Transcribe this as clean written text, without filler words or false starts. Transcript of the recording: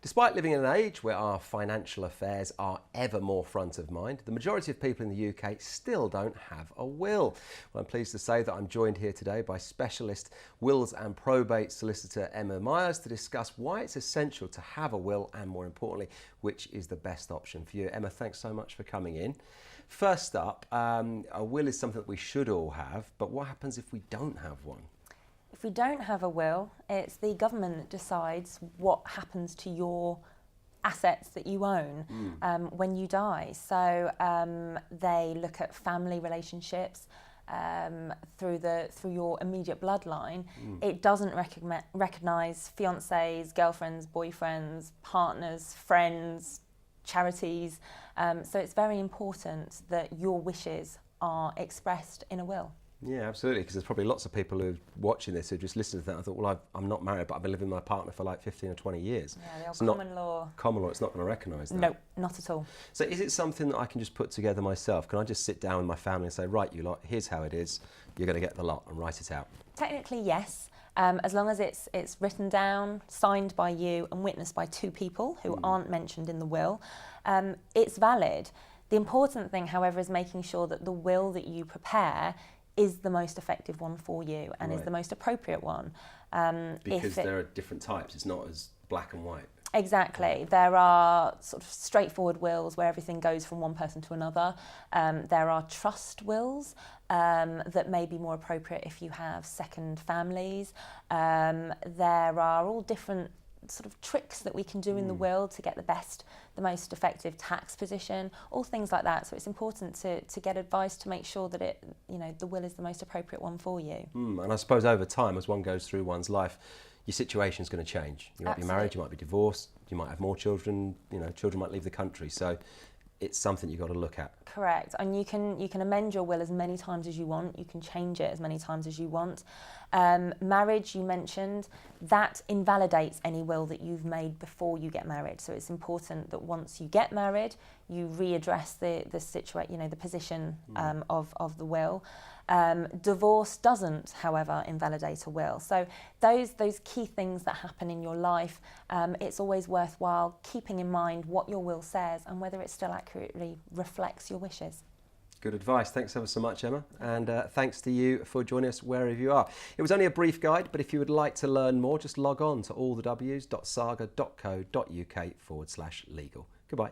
Despite living in an age where our financial affairs are ever more front of mind, the majority of people in the UK still don't have a will. Well, I'm pleased to say that I'm joined here today by specialist wills and probate solicitor Emma Myers to discuss why it's essential to have a will and, more importantly, which is the best option for you. Emma, thanks so much for coming in. First up, a will is something that we should all have, but what happens if we don't have one? If we don't have a will, it's the government that decides what happens to your assets that you own when you die. So they look at family relationships through your immediate bloodline. It doesn't recognise fiancés, girlfriends, boyfriends, partners, friends, charities. So it's very important that your wishes are expressed in a will. Yeah, absolutely, because there's probably lots of people who are watching this who just listen to that and thought, well, I'm not married, but I've been living with my partner for like 15 or 20 years. Yeah, the old common law. Common law, it's not going to recognise that. No, not at all. So is it something that I can just put together myself? Can I just sit down with my family and say, right, you lot, here's how it is, you're going to get the lot, and write it out? Technically, yes. As long as it's written down, signed by you and witnessed by two people who aren't mentioned in the will, it's valid. The important thing, however, is making sure that the will that you prepare is the most effective one for you and is the most appropriate one. Because there are different types, it's not as black and white. Exactly. There are sort of straightforward wills where everything goes from one person to another. There are trust wills that may be more appropriate if you have second families. There are all different sort of tricks that we can do in the will to get the most effective tax position, all things like that. So it's important to get advice to make sure that the will is the most appropriate one for you. And I suppose over time, as one goes through one's life, your situation is going to change. You might be married, you might be divorced, you might have more children, children might leave the country. So it's something you've got to look at. Correct, and you can amend your will as many times as you want, you can change it as many times as you want. Marriage, you mentioned, that invalidates any will that you've made before you get married. So it's important that once you get married, you readdress the position of the will. Divorce doesn't, however, invalidate a will. So those key things that happen in your life, it's always worthwhile keeping in mind what your will says and whether it still accurately reflects your wishes. Good advice. Thanks ever so much, Emma. And thanks to you for joining us wherever you are. It was only a brief guide, but if you would like to learn more, just log on to allthews.saga.co.uk/legal. Goodbye.